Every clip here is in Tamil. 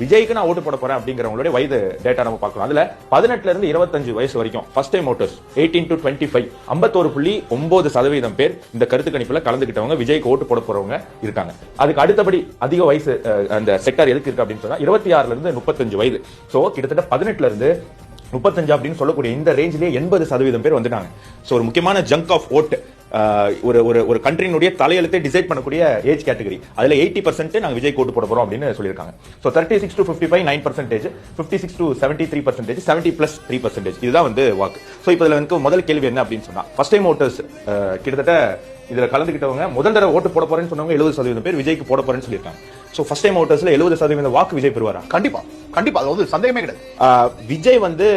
விஜய்க்கு நான் ஓட்டு போட போறேன் அப்படிங்கிறவங்களுடைய வயது டேட்டா நம்ம பார்க்கணும். அதுல 18 இருந்து 25 வயசு வரைக்கும் ஃபர்ஸ்ட் டைம் ஓட்டர்ஸ் 18 to 25 51.9% பேர் இந்த கருத்து கணிப்புல கலந்துக்கிட்டவங்க விஜய்க்கு ஓட்டு போட போறவங்க இருக்காங்க. அதுக்கு அடுத்தபடி அதிக வயசு அந்த செக்டார் எதுக்கு இருக்கு அப்படின்னு சொன்னா 26 இருந்து 35 வயது. சோ கிட்டத்தட்ட 18 இருந்து 35 அப்படின்னு சொல்லக்கூடிய இந்த ரேஞ்சிலேயே 80% பேர் வந்துட்டாங்க. சோ ஒரு முக்கியமான ஜங்க் ஆஃப் ஓட் ஒரு கண்ட்ரியினுடைய தலையெழுத்தை டிசைட் பண்ணக்கூடிய ஏஜ் கேட்டகரி. அதுல 80% நாங்க விஜய் ஓட்டு போட போறோம் அப்படின்னு சொல்லியிருக்காங்க. So 36 to 55 9%, 56 to 73%, 70 plus 3%. இதுதான் வந்து வாக்கு. சோ இப்போ இதுல வந்து முதல் கேள்வி என்ன அப்படின்னு சொன்னா ஃபர்ஸ்ட் டைம் ஓட்டர்ஸ் கிட்டத்தட்ட இதுல கலந்துக்கிட்டவங்க முதல் தடவை ஓட்டு போட போறேன்னு சொன்னவங்க 70% பேர் விஜய்க்கு போட போறேன்னு சொல்லியிருக்காங்க. சோ ஃபர்ஸ்ட் டைம் ஓட்டர்ஸ்ல 70% வாக்கு விஜய் பெறுவாரா? கண்டிப்பா கண்டிப்பா, அது வந்து சந்தேகமே கிடையாது. விஜய் வந்து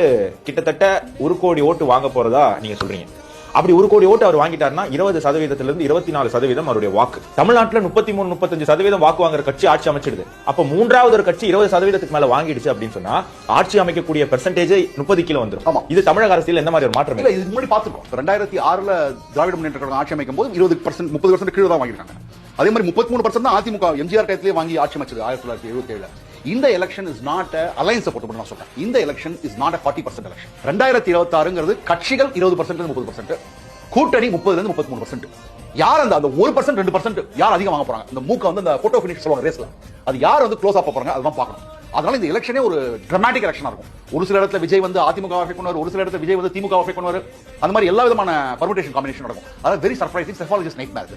கிட்டத்தட்ட 1 கோடி ஓட்டு வாங்க போறதா நீங்க சொல்றீங்க. அப்படி 1 கோடி ஓட்டு அவர் வாங்கிட்டாருன்னா 20% இருந்து 24% அவருடைய வாக்கு. தமிழ்நாட்டுல 33-35% வாக்கு வாங்குற கட்சி ஆட்சி அமைச்சிடுது. அப்ப மூன்றாவது ஒரு கட்சி 20% மேல வாங்கிடுச்சு அப்படின்னு சொன்னா ஆட்சி அமைக்கக்கூடிய பெர்சன்டேஜ் 30 கிலோ வந்துரும். இது தமிழக அரசியல் என்ன மாதிரி ஒரு மாற்றம்? இல்ல, இது முன்னாடி பாத்துக்கோம். 2006ல திராவிட முன்னேற்ற கழகம் ஆட்சி அமைக்கும் போது 20% 30% கீழே தான் வாங்கிருக்காங்க. அதே மாதிரி 33% தான் அதிமுக எம்ஜிஆர் டயத்திலேயே வாங்கி ஆட்சி அமைச்சது 1977. இந்த election is not alliance support நான் சொல்றேன். இந்த எலெக்ஷன் இஸ் நாட் 40% எலெக்ஷன். 2026ங்கிறது கட்சிகள் 20% 30%, கூட்டணி 30% 33%. யார் அந்த 1% 2% யார் அதிகம் வாங்க போறாங்க? இந்த மூக்க வந்து அந்த போட்டோ ஃபினிஷ் சொல்லுவாங்க ரேஸ்ல, அது யார் வந்து க்ளோஸ் ஆக போறாங்க அதுதான் பார்க்கணும். அதனால இந்த எலெக்ஷனே ஒரு டிராமாட்டிக் எலெக்ஷனா இருக்கும். ஒரு சில இடத்துல விஜய் வந்து அதிமுக அஃபெக்ட் பண்ணுவார், ஒரு சில இடத்துல விஜய் வந்து திமுக அஃபெக்ட் பண்ணுவார். அந்த மாதிரி எல்லா விதமான பர்முடேஷன் காம்பினேஷன் நடக்கும். அதாவது வெரி சர்ப்ரைசிங், செஃபாலஜிஸ்ட் நைட்மேர்.